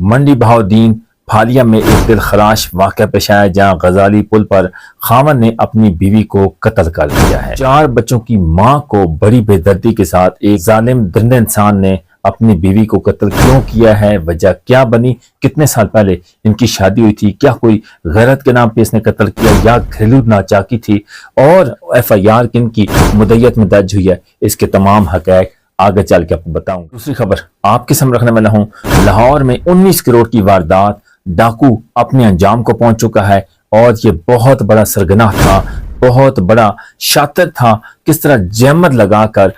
منڈی بہاؤالدین پھالیہ میں ایک دلخراش واقعہ پیش آیا جہاں غزالی پل پر خاوند نے اپنی بیوی کو قتل کر دیا ہے۔ 4 بچوں کی ماں کو بڑی بے دردی کے ساتھ ایک ظالم درندہ انسان نے اپنی بیوی کو قتل کیوں کیا ہے، وجہ کیا بنی، کتنے سال پہلے ان کی شادی ہوئی تھی، کیا کوئی غیرت کے نام پہ اس نے قتل کیا یا گھریلو ناچاکی تھی، اور FIR کن کی مدعیت میں درج ہوئی ہے، اس کے تمام حقائق آگے چل کے آپ کو بتاؤں۔ دوسری خبر آپ کے سامنے رکھنے والا ہوں، لاہور میں 19 کروڑ کی واردات، ڈاکو اپنے انجام کو پہنچ چکا ہے اور یہ بہت بڑا سرگناہ تھا، بہت بڑا شاطر تھا، کس طرح جہمت لگا کر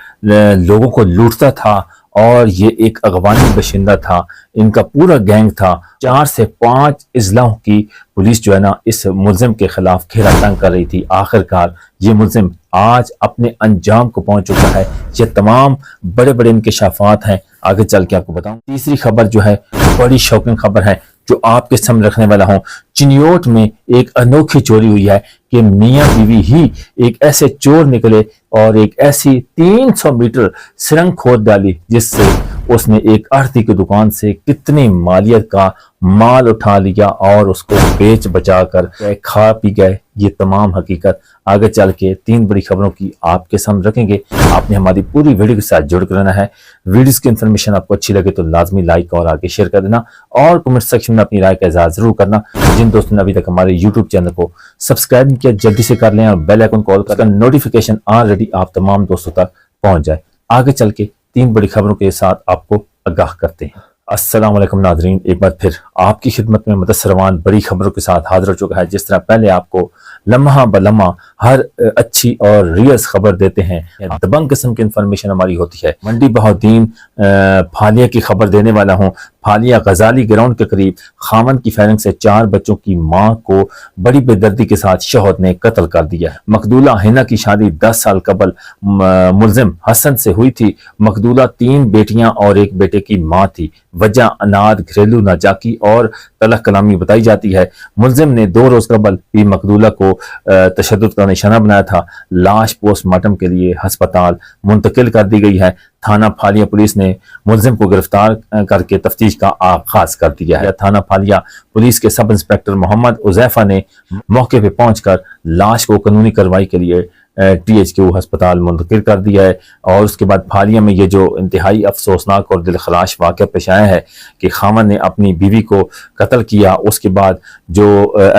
لوگوں کو لوٹتا تھا، اور یہ ایک افغانی باشندہ تھا، ان کا پورا گینگ تھا۔ 4 سے 5 اضلاعوں کی پولیس جو ہے نا اس ملزم کے خلاف گھیرا تنگ کر رہی تھی۔ آخرکار یہ ملزم آج اپنے انجام کو پہنچ چکا ہے۔ یہ تمام بڑے بڑے انکشافات ہیں، آگے چل کے آپ کو بتاؤں۔ تیسری خبر جو ہے بڑی شوکنگ خبر ہے جو آپ کے سامنے رکھنے والا ہوں۔ چنیوٹ میں ایک انوکھی چوری ہوئی ہے کہ میاں بیوی ہی ایک ایسے چور نکلے اور ایک ایسی 300 میٹر سرنگ کھود ڈالی جس سے اس نے ایک آڑھتی کی دکان سے کتنی مالیت کا مال اٹھا لیا اور اس کو بیچ بچا کر کھا پی گئے۔ یہ تمام حقیقت آگے چل کے 3 بڑی خبروں کی آپ کے سامنے رکھیں گے۔ آپ نے ہماری پوری ویڈیو کے ساتھ جڑ کر رہنا ہے۔ ویڈیوز کی انفارمیشن آپ کو اچھی لگے تو لازمی لائک اور آگے شیئر کر دینا، اور کمنٹ سیکشن میں اپنی رائے کا اظہار ضرور کرنا۔ جن دوستوں نے ابھی تک ہمارے YouTube چینل کو سبسکرائب نہیں کیا جلدی سے کر لیں اور بیل آئیکن کال کر نوٹیفیکیشن آلریڈی آپ تمام دوستوں تک پہنچ جائے۔ آگے چل کے 3 بڑی خبروں کے ساتھ آپ کو آگاہ کرتے ہیں۔ السلام علیکم ناظرین، ایک بار پھر آپ کی خدمت میں مدثروان بڑی خبروں کے ساتھ حاضر ہو چکا ہے۔ جس طرح پہلے آپ کو لمحہ بلمحہ ہر اچھی اور ریئس خبر دیتے ہیں، دبنگ قسم کی انفارمیشن ہماری ہوتی ہے۔ منڈی بہاؤالدین پھالیہ کی خبر دینے والا ہوں۔ پھالیہ غزالی گراؤنڈ کے قریب خاوند کی فائرنگ سے 4 بچوں کی ماں کو بڑی بے دردی کے ساتھ شوہر نے قتل کر دیا ہے۔ مقتولہ حنا کی شادی 10 سال قبل ملزم حسن سے ہوئی تھی۔ مقتولہ 3 بیٹیاں اور 1 بیٹے کی ماں تھی۔ وجہ اناد، گھریلو ناچاکی اور تلخ کلامی بتائی جاتی ہے۔ ملزم نے 2 روز قبل بھی مقتولہ کو تشدد کا نشانہ بنایا تھا۔ لاش پوسٹ مارٹم کے لیے ہسپتال منتقل کر دی گئی ہے۔ تھانہ پھالیہ پولیس نے ملزم کو گرفتار کر کے تفتیش کا آغاز کر دیا ہے۔ تھانہ پھالیہ پولیس کے سب انسپکٹر محمد حذیفہ نے موقع پہ پہنچ کر لاش کو قانونی کارروائی کے لیے THQ ہسپتال منتقل کر دیا ہے۔ اور اس کے بعد پھالیہ میں یہ جو انتہائی افسوسناک اور دلخراش واقعہ پیش آیا ہے کہ خاوند نے اپنی بیوی کو قتل کیا، اس کے بعد جو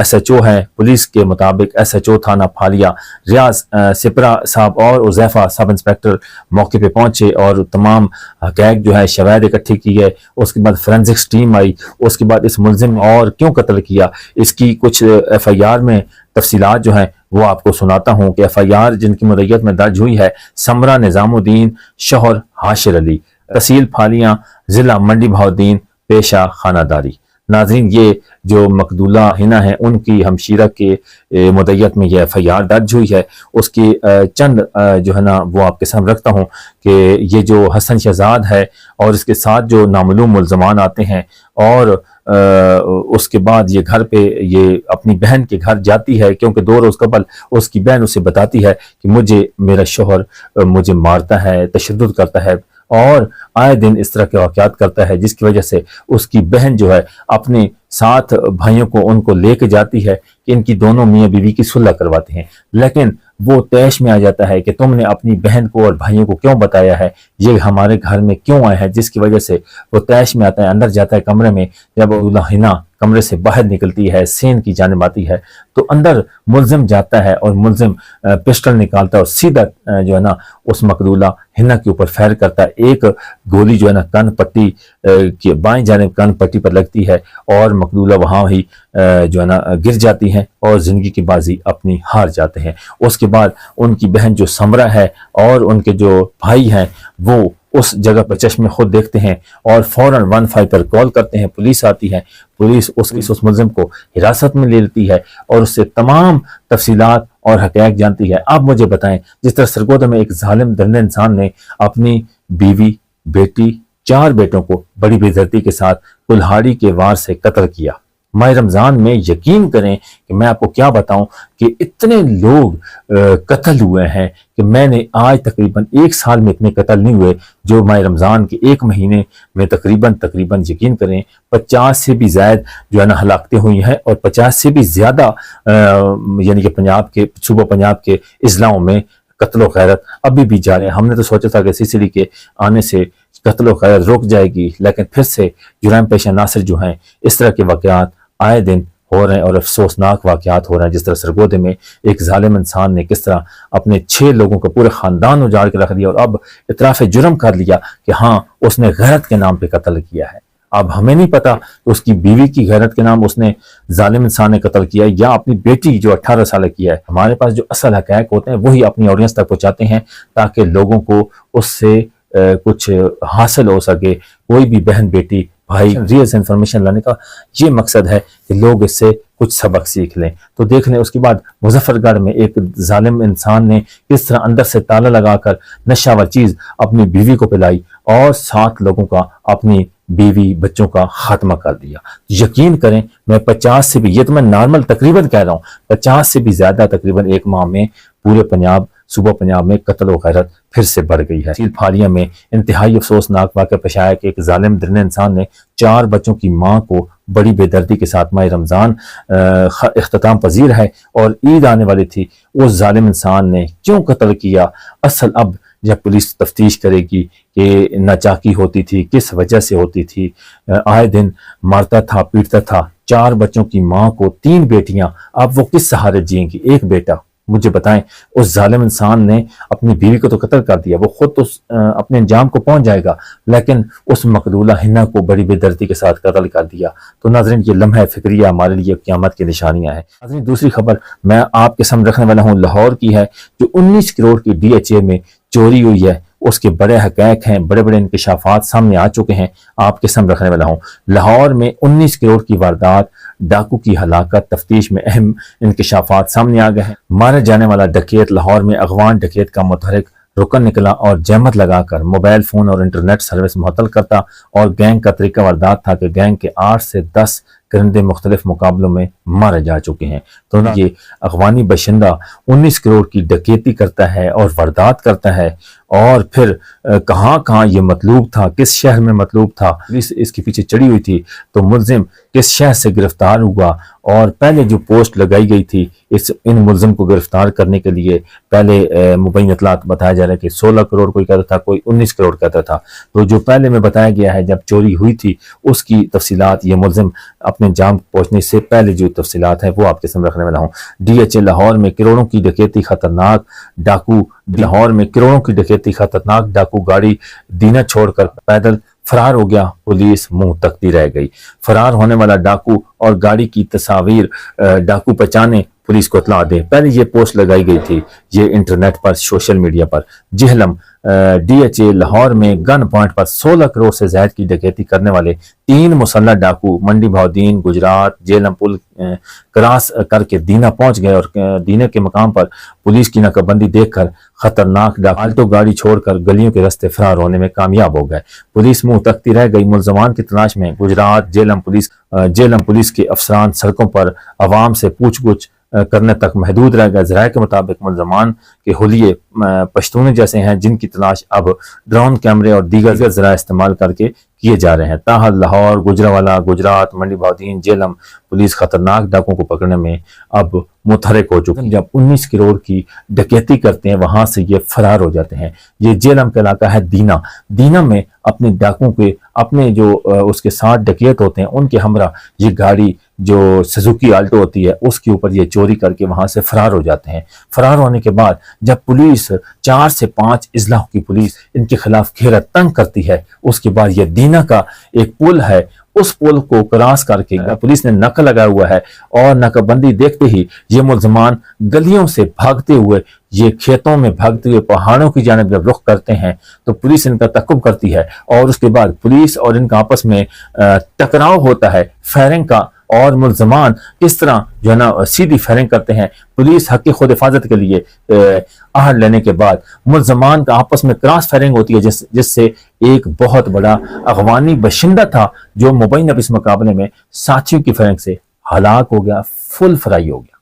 SHO ہیں پولیس کے مطابق SHO تھانہ پھالیہ ریاض سپرا صاحب اور حذیفہ سب انسپکٹر موقع پہ پہنچے اور تمام حقائق جو ہے شواہد اکٹھے کی ہے۔ اس کے بعد فورینسکس ٹیم آئی، اس کے بعد اس ملزم اور کیوں قتل کیا اس کی کچھ FIR میں تفصیلات جو ہیں وہ آپ کو سناتا ہوں کہ FIR جن کی مدعیت میں درج ہوئی ہے: سمرہ نظام الدین، شوہر حاشر علی، تحصیل پھالیہ، ضلع منڈی بہاؤالدین، پیشہ خانہ داری۔ ناظرین، یہ جو مقتولہ حنا ہیں ان کی ہمشیرہ کے مدعیت میں یہ FIR درج ہوئی ہے۔ اس کی چند جو ہے نا وہ آپ کے سامنے رکھتا ہوں کہ یہ جو حسن شہزاد ہے اور اس کے ساتھ جو نامعلوم ملزمان آتے ہیں، اور اس کے بعد یہ گھر پہ یہ اپنی بہن کے گھر جاتی ہے کیونکہ 2 روز قبل اس کی بہن اسے بتاتی ہے کہ مجھے میرا شوہر مجھے مارتا ہے، تشدد کرتا ہے اور آئے دن اس طرح کے واقعات کرتا ہے، جس کی وجہ سے اس کی بہن جو ہے اپنے ساتھ بھائیوں کو ان کو لے کے جاتی ہے کہ ان کی دونوں میاں بیوی کی صلح کرواتے ہیں۔ لیکن وہ طیش میں آ جاتا ہے کہ تم نے اپنی بہن کو اور بھائیوں کو کیوں بتایا ہے، یہ ہمارے گھر میں کیوں آئے ہیں، جس کی وجہ سے وہ طیش میں آتا ہے، اندر جاتا ہے کمرے میں۔ جب حنا کمرے سے باہر نکلتی ہے، سین کی جانب آتی ہے، تو اندر ملزم جاتا ہے اور ملزم پسٹل نکالتا ہے اور سیدھا جو ہے نا اس مقتولہ حنا کے اوپر فائر کرتا ہے۔ ایک گولی جو ہے نا کان پٹی کی بائیں جانب کان پٹی پر لگتی ہے اور مقتولہ وہاں ہی جو ہے نا گر جاتی ہیں اور زندگی کی بازی اپنی ہار جاتے ہیں۔ اس کے بعد ان کی بہن جو سمرہ ہے اور ان کے جو بھائی ہیں وہ اس جگہ پر چشم خود دیکھتے ہیں اور فوراً 15 پر کال کرتے ہیں، پولیس آتی ہے، پولیس اس ملزم کو حراست میں لے لیتی ہے اور اس سے تمام تفصیلات اور حقائق جانتی ہے۔ اب مجھے بتائیں، جس طرح سرگودا میں ایک ظالم درندہ انسان نے اپنی بیوی، بیٹی، 4 بیٹوں کو بڑی بے دردی کے ساتھ کلہاڑی کے وار سے قتل کیا، ماہ رمضان میں یقین کریں کہ میں آپ کو کیا بتاؤں کہ اتنے لوگ قتل ہوئے ہیں کہ میں نے آج تقریباً 1 سال میں اتنے قتل نہیں ہوئے جو ماہ رمضان کے 1 مہینے میں تقریباً یقین کریں 50 سے بھی زائد جو ہے نا ہلاکتیں ہوئی ہیں، اور 50 سے بھی زیادہ یعنی کہ پنجاب کے صوبہ پنجاب کے اضلاعوں میں قتل و غیرت ابھی بھی جاری ہے۔ ہم نے تو سوچا تھا کہ CCD کے آنے سے قتل و غیرت رک جائے گی، لیکن پھر سے جرائم پیشہ عناصر جو ہیں اس طرح کے واقعات آئے دن ہو رہے ہیں، اور افسوسناک واقعات ہو رہے ہیں۔ جس طرح سرگودے میں ایک ظالم انسان نے کس طرح اپنے 6 لوگوں کا پورے خاندان اجاڑ کے رکھ دیا، اور اب اعتراف جرم کر لیا کہ ہاں اس نے غیرت کے نام پہ قتل کیا ہے۔ اب ہمیں نہیں پتا کہ اس کی بیوی کی غیرت کے نام اس نے ظالم انسان نے قتل کیا یا اپنی بیٹی جو 18 سالہ کیا ہے۔ ہمارے پاس جو اصل حقائق ہوتے ہیں وہی اپنی آڈینس تک پہنچاتے ہیں تاکہ لوگوں کو اس سے کچھ حاصل ہو سکے۔ کوئی بھی بہن بیٹی بھائی ریئل سے انفارمیشن لانے کا یہ مقصد ہے کہ لوگ اس سے کچھ سبق سیکھ لیں۔ تو دیکھ لیں اس کے بعد مظفر گڑھ میں ایک ظالم انسان نے کس طرح اندر سے تالا لگا کر نشہ چیز اپنی بیوی کو پلائی اور 7 لوگوں کا اپنی بیوی بچوں کا خاتمہ کر دیا۔ یقین کریں میں 50 سے بھی، یہ تو میں نارمل تقریباً کہہ رہا ہوں، 50 سے بھی زیادہ تقریباً 1 ماہ میں پورے پنجاب صوبہ پنجاب میں قتل و غیرت پھر سے بڑھ گئی ہے۔ تحصیل پھاڑیاں میں انتہائی افسوسناک واقعہ پیش آیا کہ ایک ظالم درندے انسان نے 4 بچوں کی ماں کو بڑی بے دردی کے ساتھ، ماہ رمضان اختتام پذیر ہے اور عید آنے والی تھی، اس ظالم انسان نے کیوں قتل کیا؟ اصل اب جب پولیس تفتیش کرے گی کہ ناچاکی ہوتی تھی، کس وجہ سے ہوتی تھی، آئے دن مارتا تھا پیٹتا تھا 4 بچوں کی ماں کو، 3 بیٹیاں، اب وہ کس سہارے جئیں گی؟ 1 بیٹا، مجھے بتائیں اس ظالم انسان نے اپنی بیوی کو تو قتل کر دیا، وہ خود تو اپنے انجام کو پہنچ جائے گا، لیکن اس مقتولہ ہنا کو بڑی بے دردی کے ساتھ قتل کر دیا۔ تو ناظرین یہ لمحہ فکریہ ہمارے لیے قیامت کی نشانیاں ہیں۔ ناظرین دوسری خبر میں آپ کے سامنے رکھنے والا ہوں لاہور کی ہے، جو 19 کروڑ کی DHA میں چوری ہوئی ہے، اس کے بڑے حقائق ہیں، بڑے بڑے انکشافات سامنے آ چکے ہیں، آپ کے سامنے رکھنے والا ہوں۔ لاہور میں 19 کروڑ کی واردات، ڈاکو کی ہلاکت، تفتیش میں اہم انکشافات سامنے آ گئے ہیں۔ مارا جانے والا ڈکیت لاہور میں اغوان ڈکیت کا متحرک رکن نکلا اور جہمت لگا کر موبائل فون اور انٹرنیٹ سروس معطل کرتا، اور گینگ کا طریقہ واردات تھا کہ گینگ کے 8 سے 10 کرندے مختلف مقابلوں میں مارے جا چکے ہیں۔ تو یہ اغوانی باشندہ 19 کروڑ کی ڈکیتی کرتا ہے اور واردات کرتا ہے، اور پھر کہاں کہاں یہ مطلوب تھا، کس شہر میں مطلوب تھا، پولیس اس کے پیچھے چڑی ہوئی تھی، تو ملزم کس شہر سے گرفتار ہوا، اور پہلے جو پوسٹ لگائی گئی تھی ان ملزم کو گرفتار کرنے کے لیے، پہلے مبین اطلاعات بتایا جا رہا ہے کہ 16 کروڑ کوئی کہتا تھا، کوئی 19 کروڑ کہتا تھا۔ تو جو پہلے میں بتایا گیا ہے جب چوری ہوئی تھی اس کی تفصیلات، یہ ملزم اپنے انجام پہنچنے سے پہلے جو تفصیلات ہیں وہ آپ کے سامنے رکھنے والا ہوں۔ DHA لاہور میں کروڑوں کی ڈکیتی، خطرناک ڈاکو لاہور میں کروڑوں کی ڈکیتی، خطرناک ڈاکو گاڑی دینا چھوڑ کر پیدل فرار ہو گیا، پولیس منہ تکتی رہ گئی۔ فرار ہونے والا ڈاکو اور گاڑی کی تصاویر ڈاکو پہچانے، پولیس کو اطلاع دے۔ پہلے یہ پوسٹ لگائی گئی تھی یہ انٹرنیٹ پر، سوشل میڈیا پر۔ جہلم DHA لاہور میں گن پوائنٹ پر 16 کروڑ سے زائد کی ڈکیتی کرنے والے 3 مسلح ڈاکو منڈی بہاؤدین گجرات جہلم پل کراس کر کے دینا پہنچ گئے، اور دینا کے مقام پر پولیس کی ناکہ بندی دیکھ کر خطرناک آلٹو گاڑی چھوڑ کر گلیوں کے راستے فرار ہونے میں کامیاب ہو گئے۔ پولیس منہ تکتی رہ گئی۔ ملزمان کی تلاش میں گجرات جہلم پولیس کے افسران سڑکوں پر عوام سے پوچھ گچھ کرنے تک محدود رہ گئے۔ ذرائع کے مطابق ملزمان کے حلیے پشتونے جیسے ہیں جن کی تلاش اب ڈرون کیمرے اور دیگر ذرائع استعمال کر کے کیے جا رہے ہیں۔ تاحال لاہور، گجرانوالہ، گجرات، منڈی بہاؤدین، جہلم پولیس خطرناک ڈاکوں کو پکڑنے میں اب متحرک ہو چکے ہیں۔ جب 19 کروڑ کی ڈکیتی کرتے ہیں وہاں سے یہ فرار ہو جاتے ہیں۔ یہ جہلم کا علاقہ ہے دینا میں اپنے ڈاکوں کے اپنے جو اس کے ساتھ ڈکیت ہوتے ہیں ان کے ہمراہ یہ گاڑی جو سزوکی آلٹو ہوتی ہے اس کے اوپر یہ چوری کر کے وہاں سے فرار ہو جاتے ہیں۔ فرار ہونے کے بعد جب پولیس 4 سے 5 اضلاع کی پولیس ان کے خلاف گھیرا تنگ کرتی ہے، اس کے بعد یہ دینا کا ایک پل ہے، اس پل کو کراس کر کے پولیس نے ناکہ لگایا ہوا ہے، اور ناکہ بندی دیکھتے ہی یہ ملزمان گلیوں سے بھاگتے ہوئے، یہ کھیتوں میں بھاگتے ہوئے پہاڑوں کی جانب جب رخ کرتے ہیں تو پولیس ان کا تعقب کرتی ہے، اور اس کے بعد پولیس اور ان کا آپس میں ٹکراؤ ہوتا ہے، فائرنگ کا اور ملزمان کس طرح جو ہے نا سیدھی فائرنگ کرتے ہیں. پولیس حق خود حفاظت کے لیے آہٹ لینے کے بعد ملزمان کا آپس میں کراس فائرنگ ہوتی ہے جس سے ایک بہت بڑا افغانی باشندہ تھا جو مبینہ اس مقابلے میں ساتھیوں کی فائرنگ سے ہلاک ہو گیا، فل فرائی ہو گیا.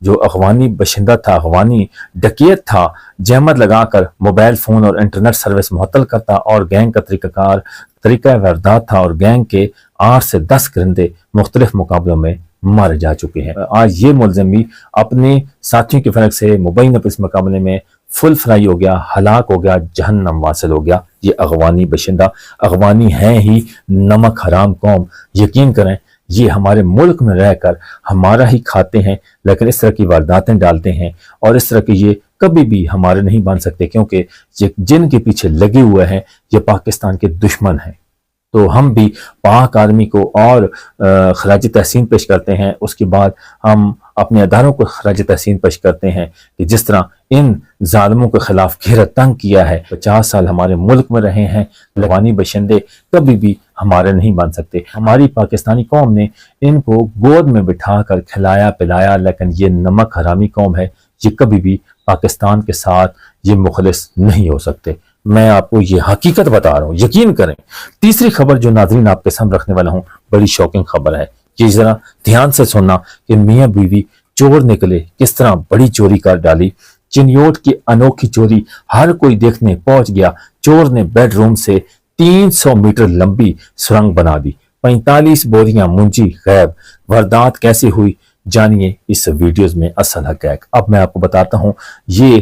جو افغانی باشندہ تھا، افغانی ڈکیت تھا، جہمت لگا کر موبائل فون اور انٹرنیٹ سروس معطل کرتا اور گینگ کا طریقہ واردات تھا، اور گینگ کے 8 سے 10 کرندے مختلف مقابلوں میں مارے جا چکے ہیں. آج یہ ملزم بھی اپنے ساتھیوں کی فرق سے مبینہ اس مقابلے میں فل فرائی ہو گیا، ہلاک ہو گیا، جہنم واصل ہو گیا. یہ افغانی باشندہ، افغانی ہیں ہی نمک حرام قوم. یقین کریں یہ ہمارے ملک میں رہ کر ہمارا ہی کھاتے ہیں، لیکن اس طرح کی وارداتیں ڈالتے ہیں، اور اس طرح کے یہ کبھی بھی ہمارے نہیں بن سکتے، کیونکہ یہ جن کے پیچھے لگے ہوئے ہیں یہ پاکستان کے دشمن ہیں. تو ہم بھی پاک آرمی کو اور خراج تحسین پیش کرتے ہیں. اس کے بعد ہم اپنے اداروں کو خراج تحسین پیش کرتے ہیں کہ جس طرح ان ظالموں کے خلاف گھیرا تنگ کیا ہے. 50 سال ہمارے ملک میں رہے ہیں، افغانی باشندے کبھی بھی ہمارے نہیں بن سکتے. ہماری پاکستانی قوم نے ان کو گود میں بٹھا کر کھلایا پلایا، لیکن یہ نمک حرامی قوم ہے، یہ کبھی بھی پاکستان کے ساتھ یہ مخلص نہیں ہو سکتے. میں آپ کو یہ حقیقت بتا رہا ہوں، یقین کریں. تیسری خبر جو ناظرین آپ کے سامنے رکھنے والا ہوں بڑی شوکنگ خبر ہے. یہ ذرا دھیان سے سننا کہ میاں بیوی چور نکلے، کس طرح بڑی چوری کر ڈالی. چنیوٹ کی انوکھی چوری ہر کوئی دیکھنے پہنچ گیا. چور نے بیڈ روم سے 300 میٹر لمبی سرنگ بنا دی. 45 بوریاں منجی غائب. واردات کیسے ہوئی جانیے اس ویڈیوز میں اصل حقائق. اب میں آپ کو بتاتا ہوں. یہ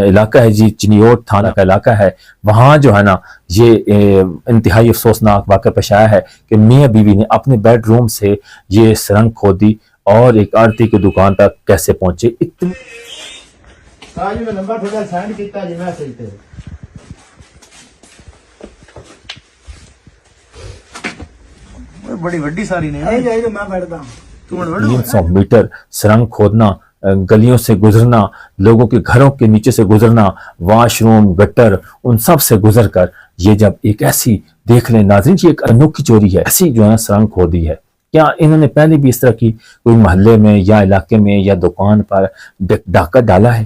علاقہ ہے جی چنیوٹ تھانہ کا علاقہ ہے. وہاں جو ہے نا یہ انتہائی افسوسناک واقعہ پیش آیا ہے کہ میاں بیوی نے اپنے بیڈ روم سے یہ سرنگ کھودی اور ایک آڑتی کی دکان تک کیسے پہنچے. بڑی وڈی ساری نے 300 میٹر سرنگ کھودنا، گلیوں سے گزرنا، لوگوں کے گھروں کے نیچے سے گزرنا، واش روم گٹر ان سب سے گزر کر یہ جب ایک ایسی دیکھ لیں ناظرین، یہ ایک انوکھی چوری ہے، ایسی جو ہے نا سرنگ کھودی ہے. کیا انہوں نے پہلے بھی اس طرح کی کوئی محلے میں یا علاقے میں یا دکان پر ڈاکہ ڈالا ہے؟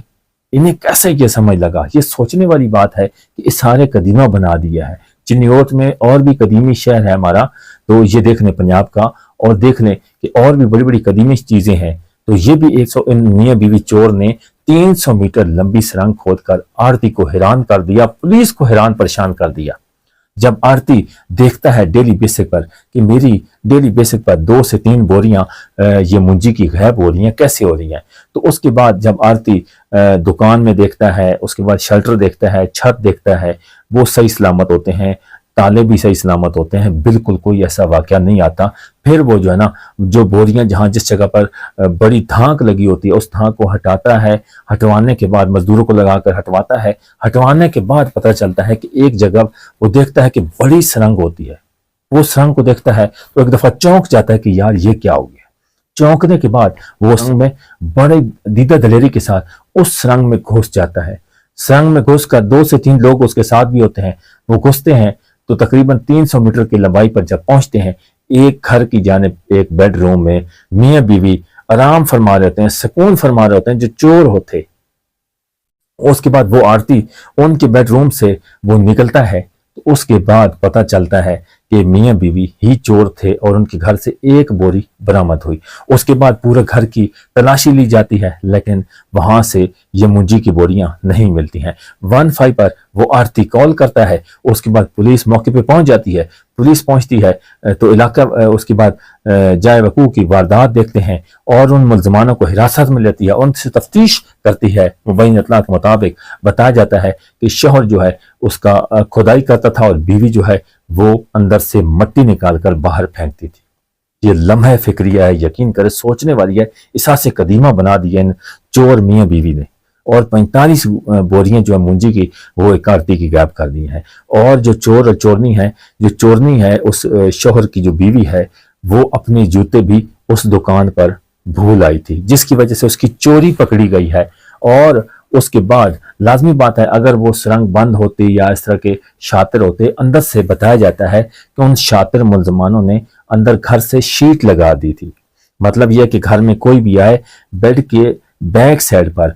انہیں کیسے یہ سمجھ لگا؟ یہ سوچنے والی بات ہے کہ اس سارے قدیمہ بنا دیا ہے. چنیوٹ میں اور بھی قدیمی شہر ہے ہمارا، تو یہ دیکھ لیں پنجاب کا، اور دیکھ لیں کہ اور بھی بڑی بڑی قدیمی چیزیں ہیں. تو یہ بھی میاں بیوی چور نے 300 میٹر لمبی سرنگ کھود کر آڑتی کو حیران کر دیا، پولیس کو حیران پریشان کر دیا. جب آڑتی دیکھتا ہے ڈیلی بیسک پر کہ میری ڈیلی بیسک پر 2 سے 3 بوریاں یہ منجی کی غائب ہو رہی ہیں، کیسے ہو رہی ہیں، تو اس کے بعد جب آڑتی دکان میں دیکھتا ہے، اس کے بعد شلٹر دیکھتا ہے، چھت دیکھتا ہے، وہ صحیح سلامت ہوتے ہیں، تالے بھی صحیح سلامت ہوتے ہیں، بالکل کوئی ایسا واقعہ نہیں آتا. پھر وہ جو ہے نا جو بوریاں جہاں جس جگہ پر بڑی دھانک لگی ہوتی ہے اس دھانک کو ہٹاتا ہے. ہٹوانے کے بعد مزدوروں کو لگا کر ہٹواتا ہے. ہٹوانے کے بعد پتہ چلتا ہے کہ ایک جگہ وہ دیکھتا ہے کہ بڑی سرنگ ہوتی ہے. وہ سرنگ کو دیکھتا ہے تو ایک دفعہ چونک جاتا ہے کہ یار یہ کیا ہو گیا. چونکنے کے بعد وہ سرنگ میں بڑے دیدہ دلیری کے ساتھ اس سرنگ میں گھس جاتا ہے. سرنگ میں گھس کر 2 سے 3 لوگ اس کے ساتھ بھی ہوتے ہیں. وہ گھستے ہیں تو تقریباً 300 میٹر کی لمبائی پر جب پہنچتے ہیں، ایک گھر کی جانب ایک بیڈ روم میں میاں بیوی آرام فرما رہے ہوتے ہیں، سکون فرما رہے ہوتے ہیں جو چور ہوتے. اس کے بعد وہ آڑتی ان کے بیڈ روم سے وہ نکلتا ہے. تو اس کے بعد پتہ چلتا ہے کہ میاں بیوی ہی چور تھے اور ان کے گھر سے 1 بوری برآمد ہوئی. اس کے بعد پورے گھر کی تلاشی لی جاتی ہے، لیکن وہاں سے یہ منجی کی بوریاں نہیں ملتی ہیں. 15 پر وہ آڑتی کال کرتا ہے. اس کے بعد پولیس موقع پہ پہنچ جاتی ہے. پولیس پہنچتی ہے تو علاقہ اس کے بعد جائے وقوع کی واردات دیکھتے ہیں اور ان ملزمانوں کو حراست میں لیتی ہے، ان سے تفتیش کرتی ہے. مبینہ اطلاع کے مطابق بتایا جاتا ہے کہ شوہر جو ہے اس کا کھدائی کرتا تھا اور بیوی جو ہے وہ اندر سے مٹی نکال کر باہر پھینکتی تھی. یہ لمحہ فکریہ ہے، یقین کرے سوچنے والی ہے. اساس قدیمہ بنا دیا ان چور میاں بیوی نے. اور 45 بوریاں جو ہے منجی کی وہ ایک آڑتی کی غائب کر دی ہیں. اور جو چور اور چورنی ہے، جو چورنی ہے اس شوہر کی جو بیوی ہے، وہ اپنے جوتے بھی اس دکان پر بھول آئی تھی، جس کی وجہ سے اس کی چوری پکڑی گئی ہے. اور اس کے بعد لازمی بات ہے اگر وہ سرنگ بند ہوتی یا اس طرح کے شاطر ہوتے، اندر سے بتایا جاتا ہے کہ ان شاطر ملزمانوں نے اندر گھر سے شیٹ لگا دی تھی. مطلب یہ کہ گھر میں کوئی بھی آئے بیڈ کے بیک سائڈ پر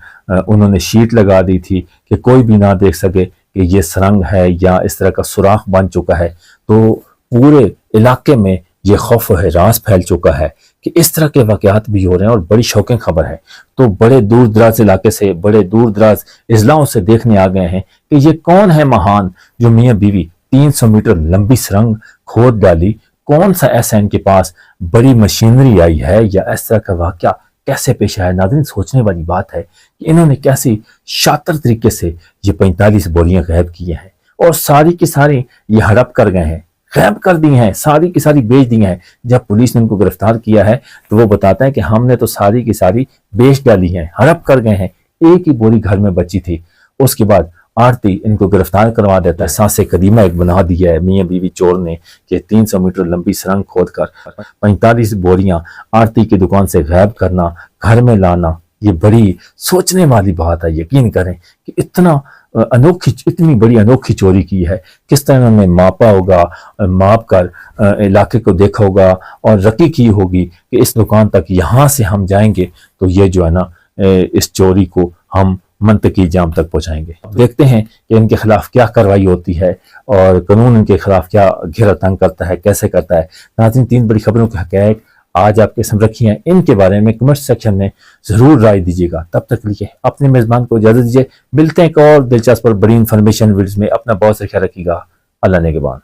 انہوں نے شیٹ لگا دی تھی کہ کوئی بھی نہ دیکھ سکے کہ یہ سرنگ ہے یا اس طرح کا سوراخ بن چکا ہے. تو پورے علاقے میں یہ خوف و ہراس پھیل چکا ہے کہ اس طرح کے واقعات بھی ہو رہے ہیں اور بڑی شوکنگ خبر ہے. تو بڑے دور دراز علاقے سے بڑے دور دراز اضلاعوں سے دیکھنے آ گئے ہیں کہ یہ کون ہے مہان جو میاں بیوی 300 میٹر لمبی سرنگ کھود ڈالی. کون سا ایسا ان کے پاس بڑی مشینری آئی ہے یا اس طرح کا واقعہ کیسے پیش آیا؟ ناظرین سوچنے والی بات ہے کہ انہوں نے کیسی شاطر طریقے سے یہ 45 بوریاں غائب کی ہیں اور ساری کی ساری یہ ہڑپ کر گئے ہیں، غائب کر دی ہیں، ساری کی ساری بیچ دی ہیں. جب پولیس نے ان کو گرفتار کیا ہے تو وہ بتاتا ہے کہ ہم نے تو ساری کی ساری بیچ ڈالی ہیں، ہڑپ کر گئے ہیں. ایک ہی بوری گھر میں بچی تھی. اس کے بعد آرتی ان کو گرفتار کروا دیتا ہے. سانس قدیمہ ایک بنا دیا ہے میاں بیوی چور نے کہ 300 میٹر لمبی سرنگ کھود کر 45 بوریاں آرتی کی دکان سے غائب کرنا، گھر میں لانا. یہ بڑی سوچنے والی بات ہے. یقین کریں کہ اتنی بڑی انوکھی چوری کی ہے. کس طرح انہوں نے ماپا ہوگا، ماپ کر علاقے کو دیکھا ہوگا اور رقی کی ہوگی کہ اس دکان تک یہاں سے ہم جائیں گے تو یہ جو ہے نا اس چوری کو ہم منطقی جام تک پہنچائیں گے. دیکھتے ہیں کہ ان کے خلاف کیا کارروائی ہوتی ہے اور قانون ان کے خلاف کیا گھیرا تنگ کرتا ہے، کیسے کرتا ہے. ناظرین 3 بڑی خبروں کے حقائق آج آپ کے سامنے رکھی ہیں. ان کے بارے میں کمنٹ سیکشن میں ضرور رائے دیجیے گا. تب تک لیے اپنے میزبان کو اجازت دیجیے. ملتے ہیں ایک اور دلچسپ اور بڑی انفارمیشن ویڈیوز میں. اپنا بہت سے خیال رکھیے گا. اللہ نگہبان.